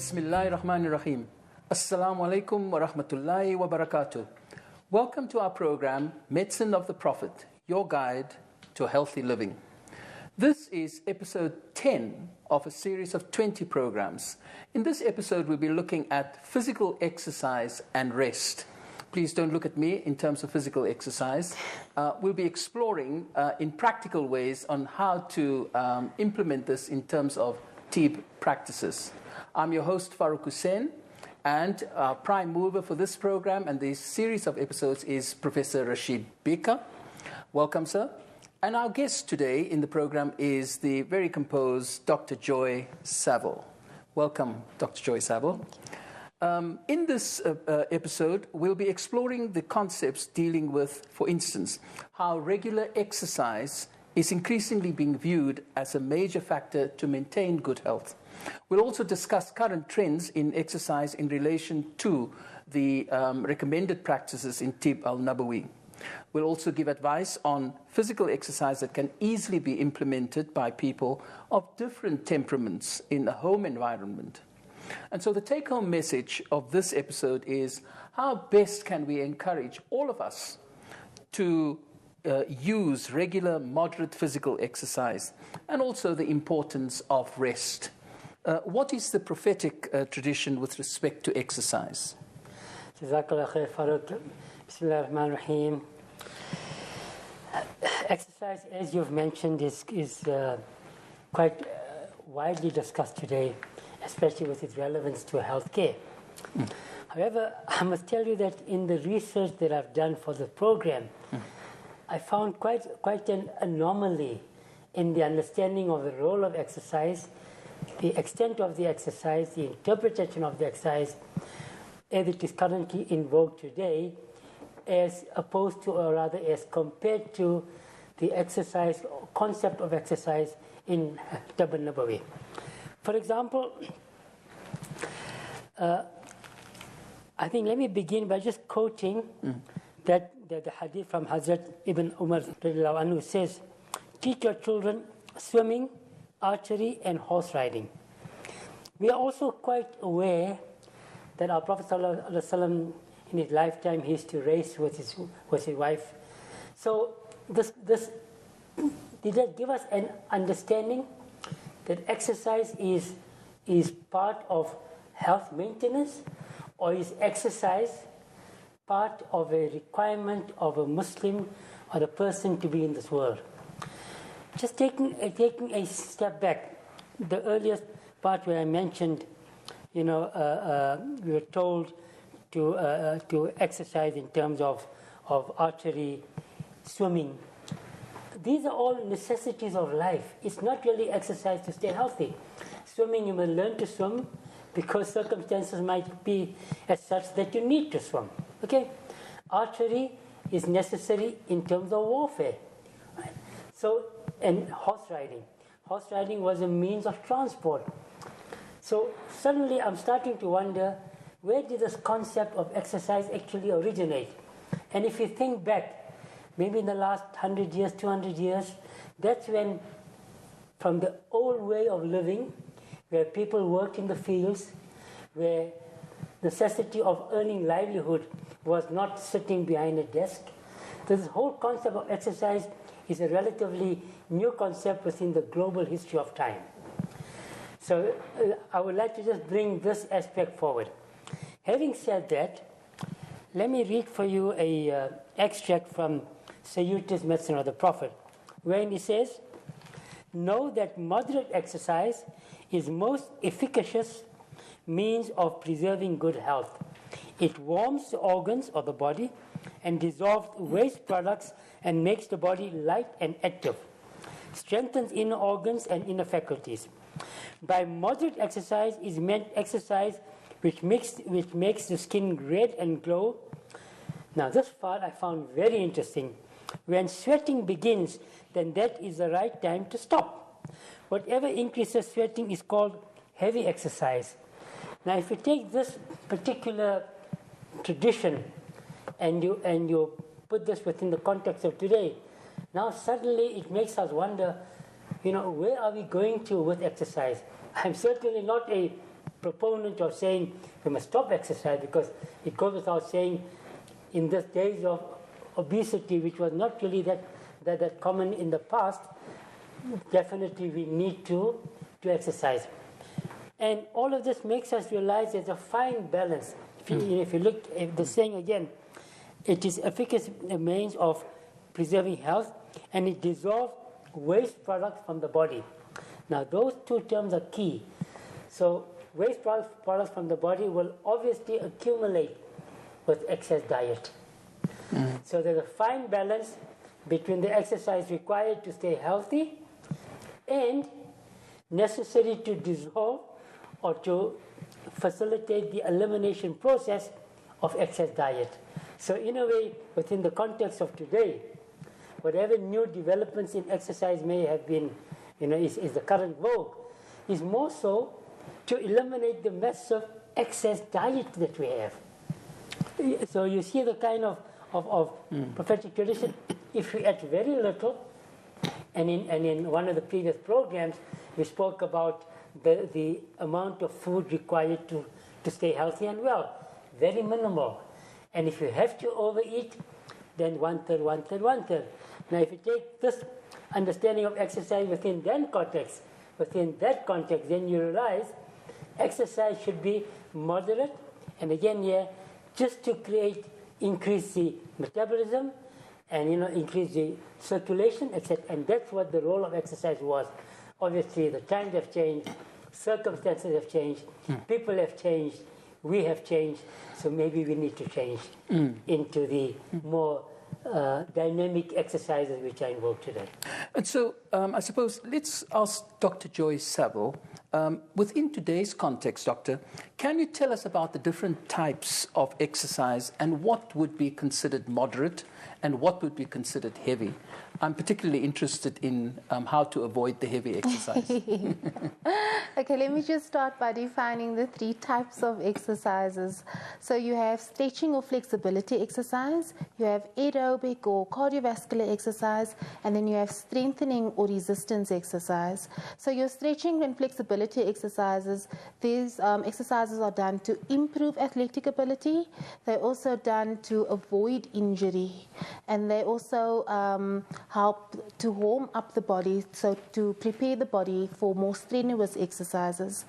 Bismillahirrahmanirrahim. Assalamu alaikum wa rahmatullahi wa barakatuh. Welcome to our program, Medicine of the Prophet, your guide to healthy living. This is episode 10 of a series of 20 programs. In this episode, we'll be looking at physical exercise and rest. Please don't look at me in terms of physical exercise. We'll be exploring in practical ways on how to implement this in terms of TEEB practices. I'm your host, Farooq Hussain, and our prime mover for this program and this series of episodes is Professor Rashid Bhika. Welcome, sir. And our guest today in the program is the very composed Dr. Joy Saville. Welcome, Dr. Joy Saville. In this episode, we'll be exploring the concepts dealing with, for instance, how regular exercise is increasingly being viewed as a major factor to maintain good health. We'll also discuss current trends in exercise in relation to the recommended practices in Tib al-Nabawi. We'll also give advice on physical exercise that can easily be implemented by people of different temperaments in a home environment. And so the take-home message of this episode is how best can we encourage all of us to use regular, moderate physical exercise, and also the importance of rest. What is the prophetic tradition with respect to exercise? Jazakallah khair, Farooq. Bismillah ar-Rahman ar-Rahim. Exercise, as you've mentioned, is quite widely discussed today, especially with its relevance to healthcare. However, I must tell you that in the research that I've done for the program, I found quite an anomaly in the understanding of the role of exercise, the extent of the exercise, the interpretation of the exercise as it is currently in vogue today, as opposed to, or rather as compared to, the exercise, concept of exercise in Tib al-Nabawi. For example, I think let me begin by just quoting that the hadith from Hazrat Ibn Umar anhu says, teach your children swimming, archery, and horse riding. We are also quite aware that our Prophet ﷺ, in his lifetime, he used to race with his wife. So this did that give us an understanding that exercise is part of health maintenance, or is exercise part of a requirement of a Muslim or a person to be in this world? Just taking a step back, the earliest part where I mentioned, we were told to exercise in terms of archery, swimming. These are all necessities of life. It's not really exercise to stay healthy. Swimming, you must learn to swim because circumstances might be as such that you need to swim. Okay? Archery is necessary in terms of warfare. Right? So, and horse riding. Horse riding was a means of transport. So suddenly I'm starting to wonder, where did this concept of exercise actually originate? And if you think back, maybe in the last 100 years, 200 years, that's when, from the old way of living, where people worked in the fields, where necessity of earning livelihood was not sitting behind a desk. This whole concept of exercise is a relatively new concept within the global history of time. So I would like to just bring this aspect forward. Having said that, let me read for you an extract from Sayyid's Medicine of the Prophet, wherein he says, know that moderate exercise is most efficacious means of preserving good health. It warms the organs of the body and dissolves waste products and makes the body light and active, strengthens inner organs and inner faculties. By moderate exercise is meant exercise which makes the skin red and glow. Now this part I found very interesting. When sweating begins, then that is the right time to stop. Whatever increases sweating is called heavy exercise. Now if you take this particular tradition and you put this within the context of today, now suddenly it makes us wonder, where are we going to with exercise? I'm certainly not a proponent of saying we must stop exercise, because it goes without saying in these days of obesity, which was not really that common in the past, definitely we need to exercise. And all of this makes us realize there's a fine balance. If you look at the saying again, it is efficacy means of preserving health, and it dissolves waste products from the body. Now, those two terms are key. So, waste products from the body will obviously accumulate with excess diet. So, there's a fine balance between the exercise required to stay healthy and necessary to dissolve or to facilitate the elimination process of excess diet. So in a way, within the context of today, whatever new developments in exercise may have been, is the current vogue, is more so to eliminate the mess of excess diet that we have. So you see the kind of prophetic tradition. If we eat very little, and in one of the previous programs, we spoke about the amount of food required to stay healthy and well. Very minimal. And if you have to overeat, then 1/3, 1/3, 1/3. Now, if you take this understanding of exercise within that context, then you realize exercise should be moderate. And again, just to increase the metabolism and increase the circulation, etc. And that's what the role of exercise was. Obviously, the times have changed, circumstances have changed, people have changed, we have changed, so maybe we need to change into the more dynamic exercises which are involved today. And so I suppose let's ask Dr. Joy Saville, within today's context, Doctor, can you tell us about the different types of exercise and what would be considered moderate and what would be considered heavy? I'm particularly interested in how to avoid the heavy exercise. Okay, let me just start by defining the 3 types of exercises. So you have stretching or flexibility exercise, you have aerobic or cardiovascular exercise, and then you have strengthening or resistance exercise. So your stretching and flexibility exercises, these exercises are done to improve athletic ability. They're also done to avoid injury, and they also help to warm up the body, so to prepare the body for more strenuous exercises.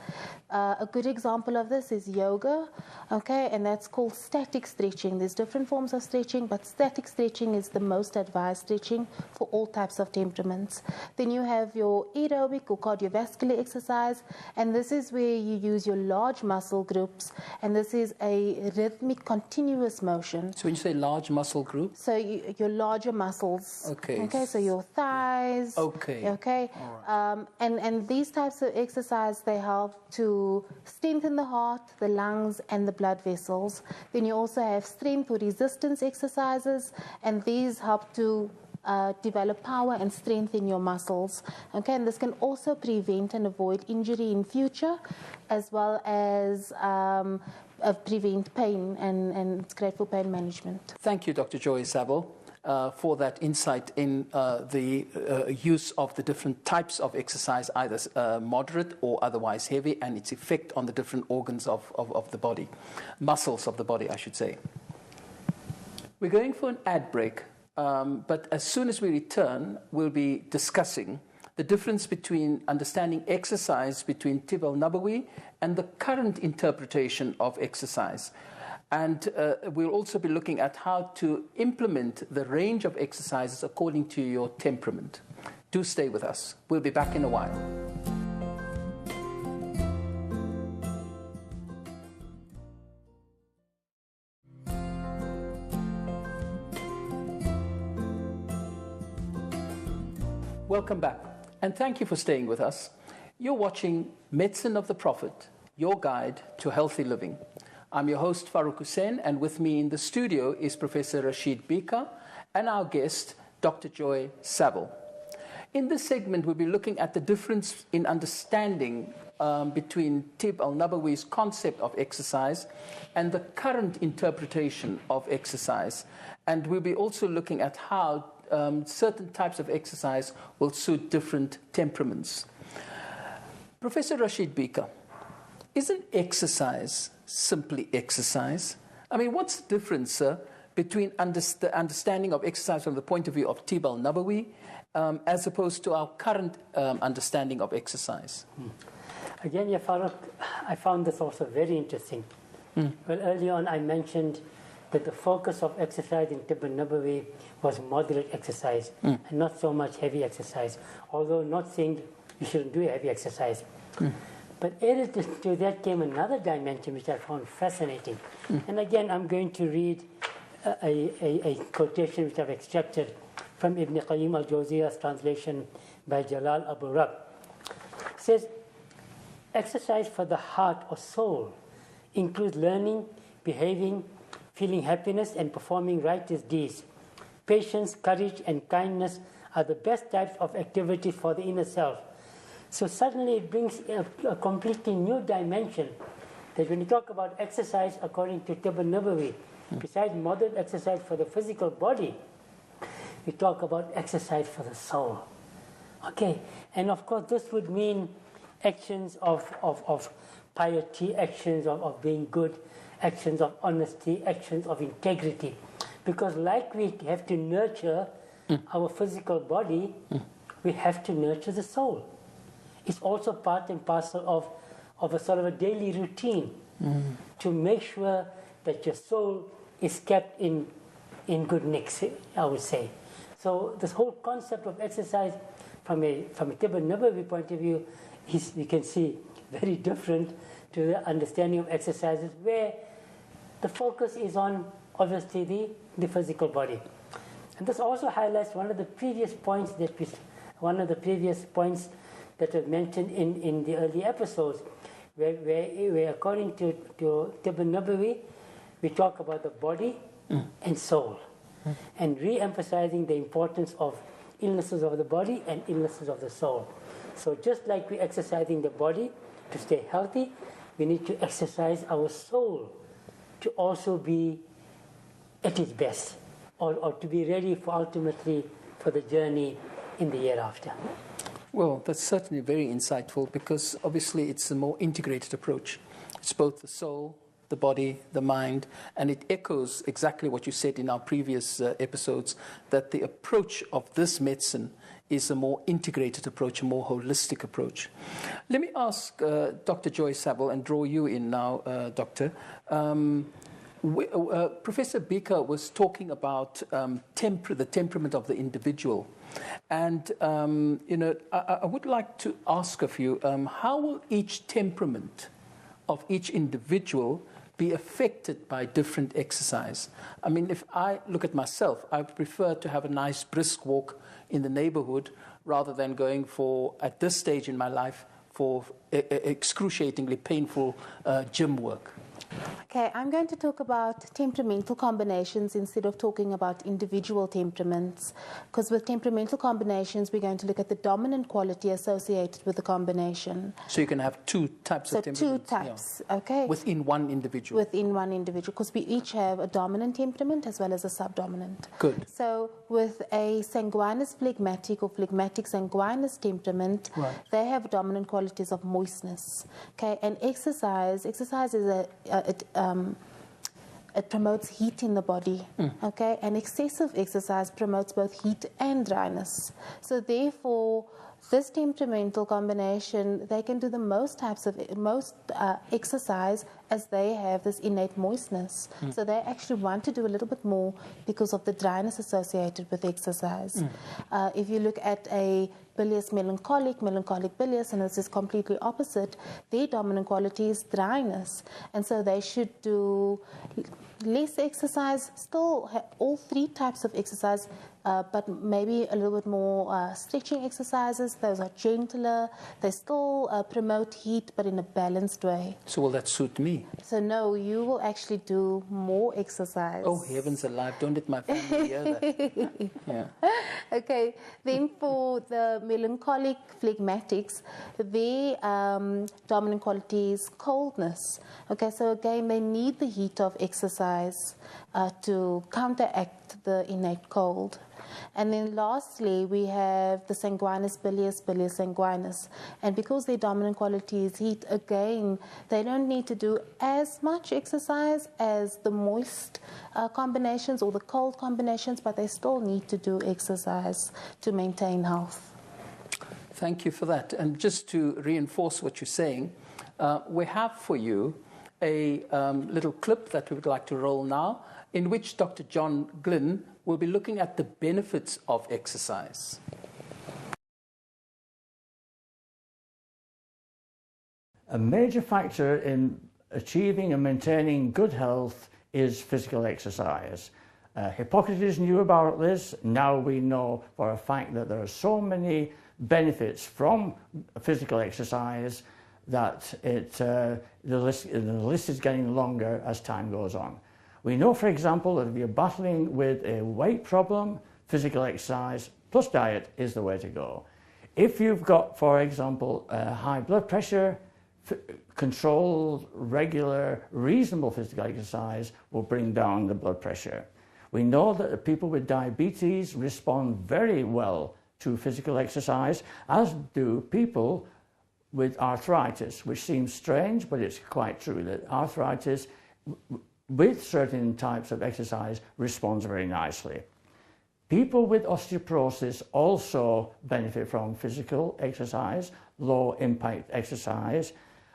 A good example of this is yoga, okay, and that's called static stretching. There's different forms of stretching, but static stretching is the most advised stretching for all types of temperaments. Then you have your aerobic or cardiovascular exercise, and this is where you use your large muscle groups, and this is a rhythmic, continuous motion. So when you say large muscle groups? So your larger muscles. Okay. Okay, so your thighs. Okay. Okay. Right. And these types of exercise, they help to strengthen the heart, the lungs, and the blood vessels. Then you also have strength or resistance exercises, and these help to develop power and strength in your muscles. Okay, and this can also prevent and avoid injury in future, as well as prevent pain, and it's great for pain management. Thank you, Dr. Joy Saville, for that insight in the use of the different types of exercise, either moderate or otherwise heavy, and its effect on the different organs of the body, muscles of the body, I should say. We're going for an ad break, but as soon as we return, we'll be discussing the difference between understanding exercise between Tib al-Nabawi and the current interpretation of exercise. And we'll also be looking at how to implement the range of exercises according to your temperament. Do stay with us. We'll be back in a while. Welcome back, and thank you for staying with us. You're watching Medicine of the Prophet, your guide to healthy living. I'm your host, Farouk Hussein, and with me in the studio is Professor Rashid Bhika and our guest, Dr. Joy Saville. In this segment, we'll be looking at the difference in understanding between Tib al-Nabawi's concept of exercise and the current interpretation of exercise. And we'll be also looking at how certain types of exercise will suit different temperaments. Professor Rashid Bhika, isn't exercise simply exercise? I mean, what's the difference, sir, between the understanding of exercise from the point of view of Tib al-Nabawi as opposed to our current understanding of exercise? Again, Ya Farooq, I found this also very interesting. Well, early on I mentioned that the focus of exercise in Tib al-Nabawi was moderate exercise and not so much heavy exercise, although not saying you shouldn't do heavy exercise. But added to that came another dimension which I found fascinating. And again, I'm going to read a quotation which I've extracted from Ibn Qayyim al-Jawziyah's translation by Jalal Abu Rab. It says, exercise for the heart or soul includes learning, behaving, feeling happiness, and performing righteous deeds. Patience, courage, and kindness are the best types of activities for the inner self. So suddenly it brings a completely new dimension, that when you talk about exercise according to Tib al-Nabawi, besides moderate exercise for the physical body, we talk about exercise for the soul. Okay, and of course this would mean actions of piety, actions of being good, actions of honesty, actions of integrity. Because like we have to nurture our physical body, we have to nurture the soul. It's also part and parcel of a sort of a daily routine to make sure that your soul is kept in good nick, I would say. So this whole concept of exercise from a Tib al-Nabawi point of view is, you can see, very different to the understanding of exercises where the focus is on, obviously, the physical body. And this also highlights one of the previous points that was mentioned in the early episodes, where according to Tib al-Nabawi, we talk about the body and soul, and re-emphasizing the importance of illnesses of the body and illnesses of the soul. So just like we're exercising the body to stay healthy, we need to exercise our soul to also be at its best, or to be ready for ultimately for the journey in the year after. Well, that's certainly very insightful, because obviously it's a more integrated approach. It's both the soul, the body, the mind, and it echoes exactly what you said in our previous episodes, that the approach of this medicine is a more integrated approach, a more holistic approach. Let me ask Dr. Joy Saville, and draw you in now, Doctor. Professor Bhika was talking about the temperament of the individual. And, I would like to ask of you, how will each temperament of each individual be affected by different exercise? I mean, if I look at myself, I prefer to have a nice brisk walk in the neighborhood rather than going for, at this stage in my life, for excruciatingly painful gym work. Okay, I'm going to talk about temperamental combinations instead of talking about individual temperaments, because with temperamental combinations, we're going to look at the dominant quality associated with the combination. So you can have two types of temperaments. So two types, okay. Within one individual. Within one individual, because we each have a dominant temperament as well as a subdominant. Good. So with a sanguinous phlegmatic or phlegmatic sanguinous temperament, they have dominant qualities of moistness. Okay, and exercise is it promotes heat in the body, okay? And excessive exercise promotes both heat and dryness. So therefore, this temperamental combination, they can do the most exercise as they have this innate moistness. So they actually want to do a little bit more because of the dryness associated with exercise. If you look at a bilious melancholic bilious, and this is completely opposite, their dominant quality is dryness. And so they should do less exercise, still have all three types of exercise, but maybe a little bit more stretching exercises. Those are gentler. They still promote heat, but in a balanced way. So will that suit me? So no, you will actually do more exercise. Oh, heavens alive, don't let my family hear that. Yeah. Okay, then for the melancholic phlegmatics, their dominant quality is coldness. Okay, so again, they need the heat of exercise to counteract counteract the innate cold. And then lastly, we have the sanguinus bilious, bilious sanguinus. And because their dominant quality is heat, again, they don't need to do as much exercise as the moist combinations or the cold combinations, but they still need to do exercise to maintain health. Thank you for that. And just to reinforce what you're saying, we have for you a little clip that we would like to roll now, in which Dr. John Glynn will be looking at the benefits of exercise. A major factor in achieving and maintaining good health is physical exercise. Hippocrates knew about this. Now we know for a fact that there are so many benefits from physical exercise that the list is getting longer as time goes on. We know, for example, that if you're battling with a weight problem, physical exercise plus diet is the way to go. If you've got, for example, high blood pressure, controlled, regular, reasonable physical exercise will bring down the blood pressure. We know that people with diabetes respond very well to physical exercise, as do people with arthritis, which seems strange, but it's quite true that arthritis with certain types of exercise responds very nicely. People with osteoporosis also benefit from physical exercise, low impact exercise,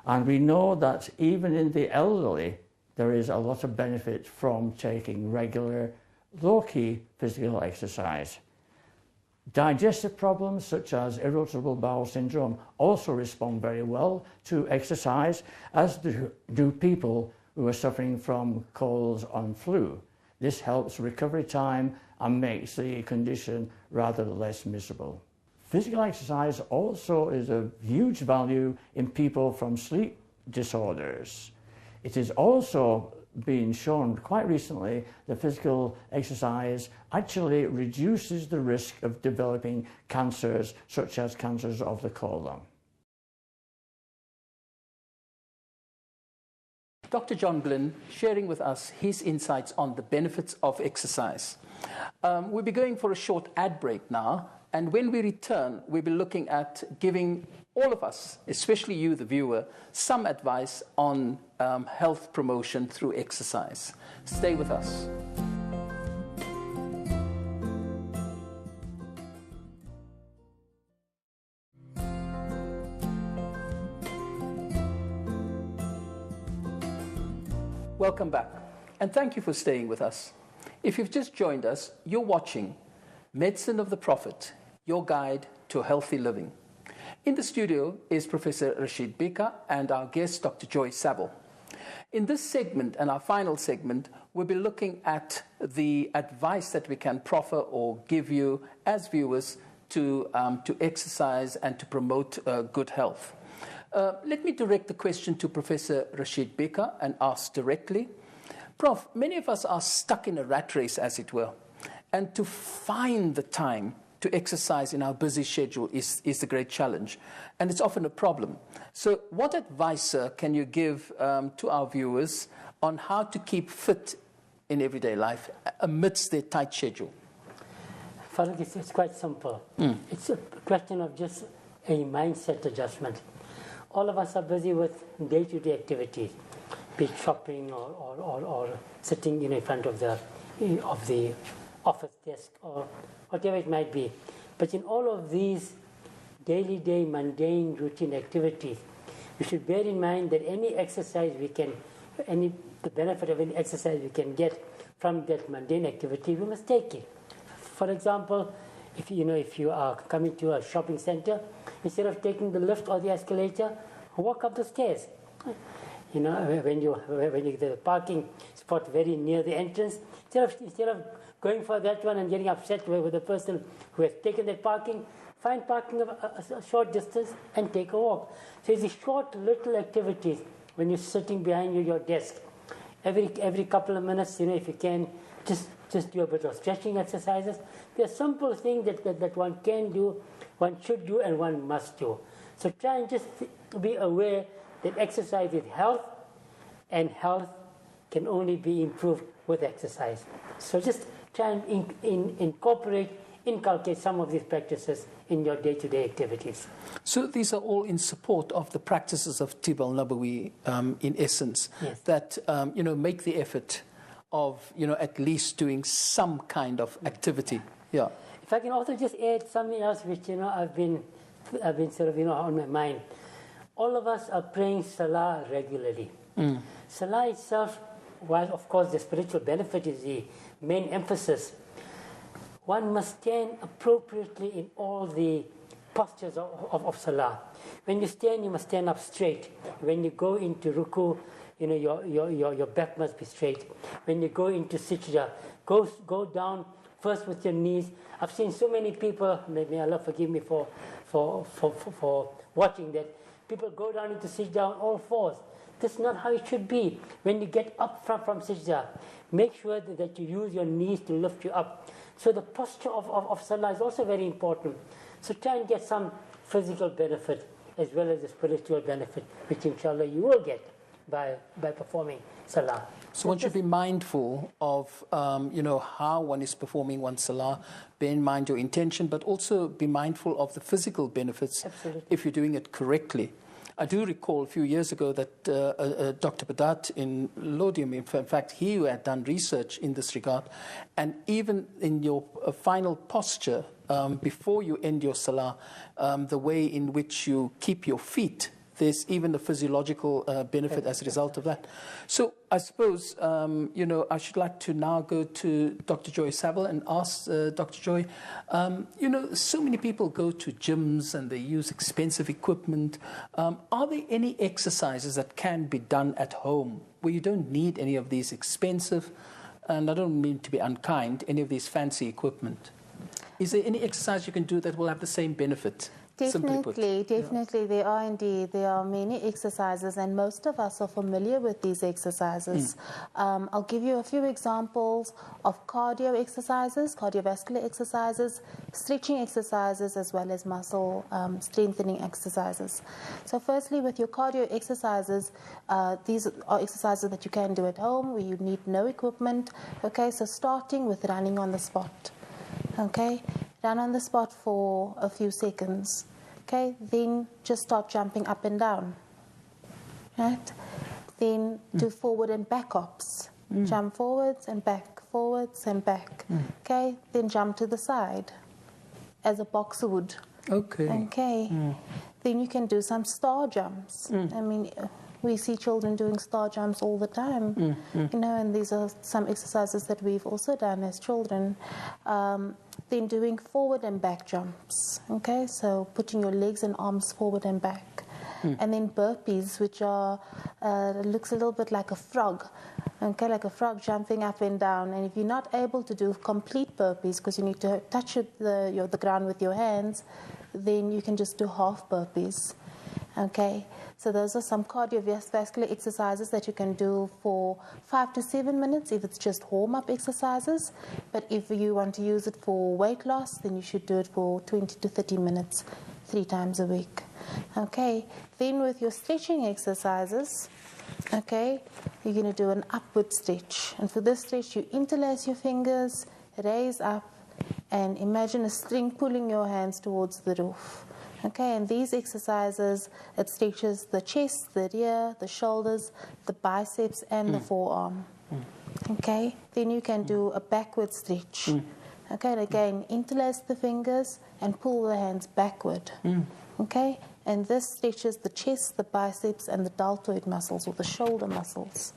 and we know that even in the elderly there is a lot of benefit from taking regular low-key physical exercise. Digestive problems such as irritable bowel syndrome also respond very well to exercise, as do people who are suffering from colds and flu. This helps recovery time and makes the condition rather less miserable. Physical exercise also is of huge value in people from sleep disorders. It is also been shown quite recently that physical exercise actually reduces the risk of developing cancers such as cancers of the colon. Dr. John Glynn sharing with us his insights on the benefits of exercise. We'll be going for a short ad break now, and when we return, we'll be looking at giving all of us, especially you, the viewer, some advice on health promotion through exercise. Stay with us. Welcome back, and thank you for staying with us. If you've just joined us, you're watching Medicine of the Prophet, your guide to healthy living. In the studio is Professor Rashid Bhika and our guest, Dr. Joy Saville. In this segment and our final segment, we'll be looking at the advice that we can proffer or give you as viewers to exercise and to promote good health. Let me direct the question to Professor Rashid Bhika and ask directly. Prof, many of us are stuck in a rat race, as it were, and to find the time to exercise in our busy schedule is the great challenge, and it's often a problem. So what advice, sir, can you give to our viewers on how to keep fit in everyday life amidst their tight schedule? Farooq, it's quite simple. It's a question of just a mindset adjustment. All of us are busy with day-to-day activities, be it shopping or sitting in front of the office desk or whatever it might be. But in all of these daily, mundane, routine activities, we should bear in mind that any exercise the benefit of any exercise we can get from that mundane activity, we must take it. For example, if you are coming to a shopping center, instead of taking the lift or the escalator, walk up the stairs. When the parking spot very near the entrance, instead of going for that one and getting upset with the person who has taken that parking, find parking of a short distance and take a walk. So it's these short little activities when you're sitting behind your desk. Every couple of minutes, if you can, just do a bit of stretching exercises. They're simple things that one can do, one should do, and one must do. So try and just be aware that exercise is health, and health can only be improved with exercise. So just try and inculcate some of these practices in your day-to-day activities. So these are all in support of the practices of Tib al-Nabawi, in essence, Yes. that, make the effort of, at least doing some kind of activity. Yeah. If I can also just add something else which, I've been sort of, on my mind. All of us are praying Salah regularly. Salah itself, while of course the spiritual benefit is the main emphasis, one must stand appropriately in all the postures of Salah. When you stand, you must stand up straight. When you go into ruku, your back must be straight. When you go into sijda, go down first with your knees. I've seen so many people, may Allah forgive me for watching that, people go down into sijda on all fours. That's not how it should be. When you get up from sijda, make sure that you use your knees to lift you up. So the posture of Salah is also very important. So try and get some physical benefit as well as the spiritual benefit, which inshallah you will get by performing Salah. So one should be mindful of, how one is performing one's Salah, bear in mind your intention, but also be mindful of the physical benefits. Absolutely. If you're doing it correctly. I do recall a few years ago that Dr. Badat in Lodium, in fact, he had done research in this regard, and even in your final posture, before you end your Salah, the way in which you keep your feet, there's even a physiological benefit as a result of that. So I suppose, I should like to now go to Dr. Joy Saville and ask Dr. Joy, so many people go to gyms and they use expensive equipment. Are there any exercises that can be done at home where you don't need any of these expensive, and I don't mean to be unkind, any of these fancy equipment? Is there any exercise you can do that will have the same benefit? Definitely, there are indeed. There are many exercises, and most of us are familiar with these exercises. I'll give you a few examples of cardio exercises, cardiovascular exercises, stretching exercises, as well as muscle strengthening exercises. So firstly, with your cardio exercises, these are exercises that you can do at home where you need no equipment. Okay, so starting with running on the spot. Okay, run on the spot for a few seconds. Okay, then just start jumping up and down. Right? Then do forward and back hops. Jump forwards and back, forwards and back. Okay, then jump to the side as a boxer would. Okay. Okay. Then you can do some star jumps. I mean, we see children doing star jumps all the time, and these are some exercises that we've also done as children. Then doing forward and back jumps, okay? So putting your legs and arms forward and back. And then burpees, which are, looks a little bit like a frog, okay? Like a frog jumping up and down. And if you're not able to do complete burpees because you need to touch the ground with your hands, then you can just do half burpees. Okay, so those are some cardiovascular exercises that you can do for 5 to 7 minutes if it's just warm-up exercises. But if you want to use it for weight loss, then you should do it for 20 to 30 minutes 3 times a week. Okay, then with your stretching exercises, okay, you're going to do an upward stretch. And for this stretch, you interlace your fingers, raise up, and imagine a string pulling your hands towards the roof. Okay, and these exercises, it stretches the chest, the rear, the shoulders, the biceps, and the forearm. Okay, then you can do a backward stretch. Okay, and again, interlace the fingers and pull the hands backward. Okay, and this stretches the chest, the biceps, and the deltoid muscles, or the shoulder muscles.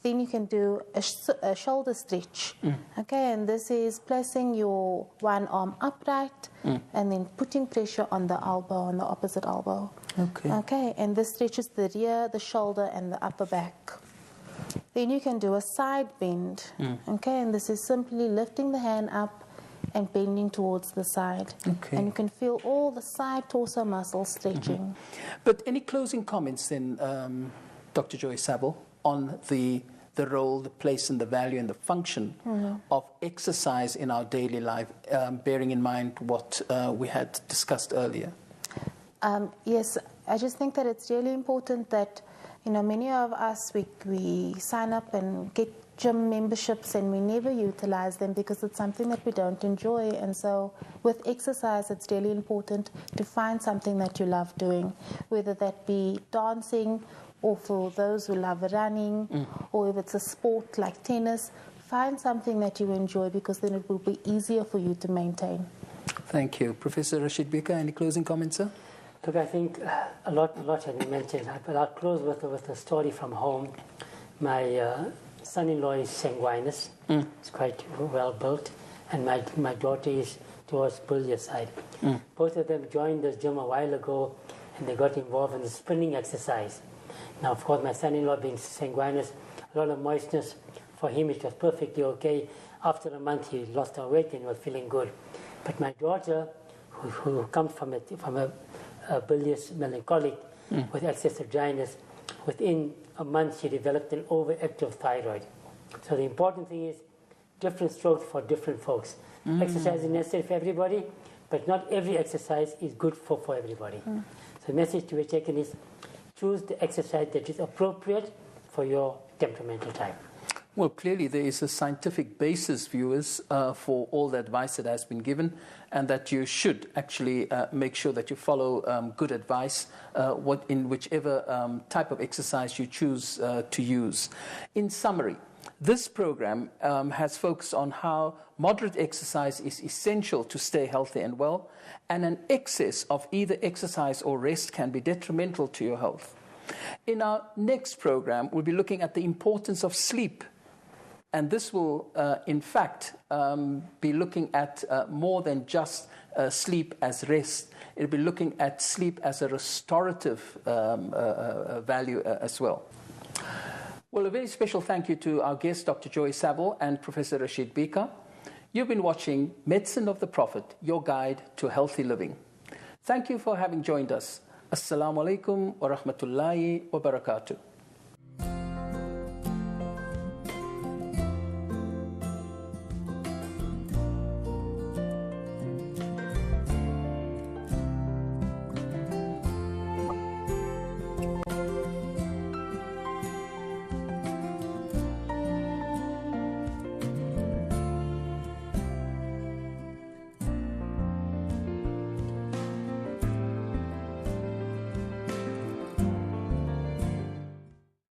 Then you can do a shoulder stretch. Okay, and this is placing your one arm upright and then putting pressure on the elbow, on the opposite elbow. Okay. Okay, and this stretches the rear, the shoulder, and the upper back. Then you can do a side bend. Okay, and this is simply lifting the hand up and bending towards the side. Okay. And you can feel all the side torso muscles stretching. But any closing comments then, Dr. Joy Saville, on the role, the place, and the value and the function of exercise in our daily life, bearing in mind what we had discussed earlier? Yes, I just think that it's really important that You know, many of us, we sign up and get gym memberships and we never utilize them because it's something that we don't enjoy. And so with exercise, it's really important to find something that you love doing, whether that be dancing or for those who love running, or if it's a sport like tennis, find something that you enjoy because then it will be easier for you to maintain. Thank you. Professor Rashid Bhika, any closing comments, sir? Look, I think a lot has been mentioned, but I'll close with a story from home. My son-in-law is sanguineous. He's quite well built, and my daughter is towards bilious side. Both of them joined this gym a while ago, and they got involved in the spinning exercise. Now, of course, my son-in-law being sanguineous, a lot of moistness. For him, it was perfectly okay. After a month, he lost her weight and was feeling good. But my daughter, who comes from a bilious melancholic with excessive dryness, within a month she developed an overactive thyroid. So the important thing is different strokes for different folks. Exercise is necessary for everybody, but not every exercise is good for everybody. So the message to be taken is choose the exercise that is appropriate for your temperamental type. Well, clearly there is a scientific basis, viewers, for all the advice that has been given, and that you should actually make sure that you follow good advice in whichever type of exercise you choose to use. In summary, this program has focused on how moderate exercise is essential to stay healthy and well, and an excess of either exercise or rest can be detrimental to your health. In our next program, we'll be looking at the importance of sleep. And this will, in fact, be looking at more than just sleep as rest. It'll be looking at sleep as a restorative value as well. Well, a very special thank you to our guests, Dr. Joy Saville and Professor Rashid Bhika. You've been watching Medicine of the Prophet, your guide to healthy living. Thank you for having joined us. Assalamu alaikum wa rahmatullahi wa barakatuh.